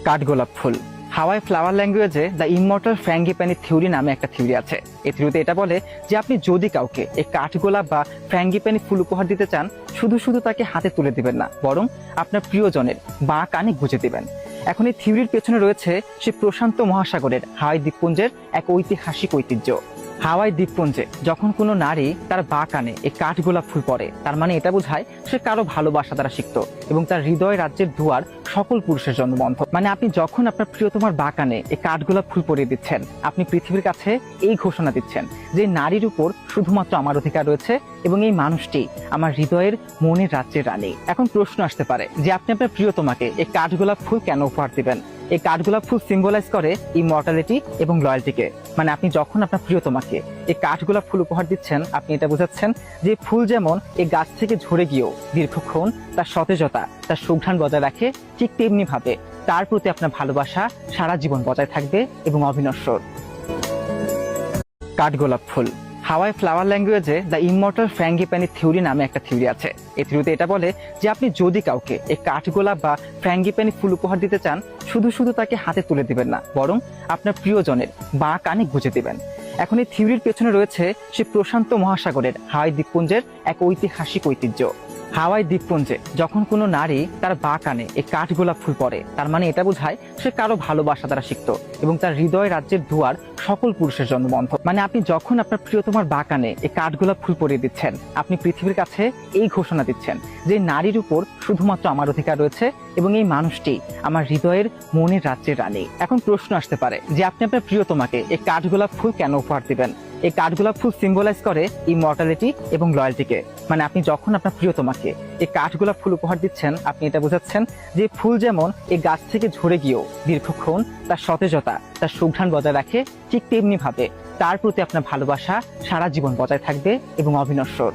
কাঠগোলাপ ফুল। হাওয়াই ফ্লাওয়ার ল্যাঙ্গুয়েজে the immortal ফ্র্যাঙ্গিপ্যানি theory নামে একটা থিওরি আছে। এই থিওরিতে এটা বলে যে আপনি যদি কাউকে এই কাঠগোলাপ বা ফ্র্যাঙ্গিপ্যানি ফুল উপহার দিতে চান, শুধু শুধু তাকে হাতে তুলে দিবেন না, বরং আপনার প্রিয়জনের বা কানে গুঁজে দিবেন। এখন এই থিওরির পেছনে রয়েছে সে প্রশান্ত মহাসাগরের হাওয়াই দ্বীপপুঞ্জের এক ঐতিহাসিক ঐতিহ্য। হাওয়াই দ্বীপপুঞ্জে যখন কোনো নারী তার বা কানে এই কাঠগোলাপ ফুল পরে, তার মানে এটা বোঝায় সে কারো ভালোবাসা দ্বারা সিক্ত এবং তার হৃদয় রাজ্যের দুয়ার সকল পুরুষের জন্য বন্ধ। মানে আপনি যখন আপনার প্রিয়তমার বা কানে এই কাঠগোলাপ ফুল পরিয়ে দিচ্ছেন, আপনি পৃথিবীর কাছে এই ঘোষণা দিচ্ছেন যে নারীর উপর শুধুমাত্র আমার অধিকার রয়েছে এবং এই মানুষটি আমার হৃদয়ের মনের রাজ্যের রানী। এখন প্রশ্ন আসতে পারে যে আপনি আপনার প্রিয়তমাকে এই কাঠগোলাপ ফুল কেন উপহার দিবেন? এই কাঠগোলাপ ফুল সিম্বলাইজ করে ইমর্টালিটি এবং লয়্যালটিকে। মানে আপনি যখন আপনার প্রিয়তমাকে এই কাঠগোলাপ ফুল উপহার দিচ্ছেন, আপনি এটা বোঝাচ্ছেন যে ফুল যেমন এই গাছ থেকে ঝরে গিয়েও দীর্ঘক্ষণ তার সতেজতা, তার সুঘ্রাণ বজায় রাখে, ঠিক তেমনি ভাবে তার প্রতি আপনার ভালোবাসা সারা জীবন বজায় থাকবে এবং অবিনশ্বর। কাঠগোলাপ ফুল। হাওয়াই ফ্লাওয়ার ল্যাঙ্গুয়েজে দ্য ইমমর্টাল ফ্র্যাঙ্গিপ্যানি থিওরি নামে একটা থিওরি আছে। এই থিওরিতে এটা বলে যে আপনি যদি কাউকে এই কাঠগোলাপ বা ফ্র্যাঙ্গিপ্যানি ফুল উপহার দিতে চান, শুধু শুধু তাকে হাতে তুলে দিবেন না, বরং আপনার প্রিয়জনের বা কানে গুঁজে দিবেন। এখন এই থিওরির পেছনে রয়েছে সে প্রশান্ত মহাসাগরের হাওয়াই দ্বীপপুঞ্জের এক ঐতিহাসিক ঐতিহ্য। হাওয়াই দ্বীপপুঞ্জে যখন কোনো নারী তার বা কানে এই কাঠগোলাপ ফুল পরে, তার মানে এটা বোঝায় সে কারো ভালোবাসা দ্বারা সিক্ত এবং তার হৃদয় রাজ্যের দুয়ার সকল পুরুষের জন্য বন্ধ। মানে আপনি যখন আপনার প্রিয়তমার বা কানে এই কাঠগোলাপ ফুল পরিয়ে দিচ্ছেন, আপনি পৃথিবীর কাছে এই ঘোষণা দিচ্ছেন যে নারীর উপর শুধুমাত্র আমার অধিকার রয়েছে এবং এই মানুষটি আমার হৃদয়ের মনের রাজ্যের রানী। এখন প্রশ্ন আসতে পারে যে আপনি আপনার প্রিয়তমাকে এই কাঠগোলাপ ফুল কেন উপহার দিবেন? এই কাঠগোলাপ ফুল সিম্বলাইজ করে ইমর্টালিটি এবং লয়্যালটিকে। মানে আপনি যখন আপনার প্রিয়তমাকে এই কাঠগোলাপ ফুল উপহার দিচ্ছেন, আপনি এটা বোঝাচ্ছেন যে ফুল যেমন এই গাছ থেকে ঝরে গিয়েও দীর্ঘক্ষণ তার সতেজতা, তার সুঘ্রাণ বজায় রাখে, ঠিক তেমনি ভাবে তার প্রতি আপনার ভালোবাসা সারা জীবন বজায় থাকবে এবং অবিনশ্বর।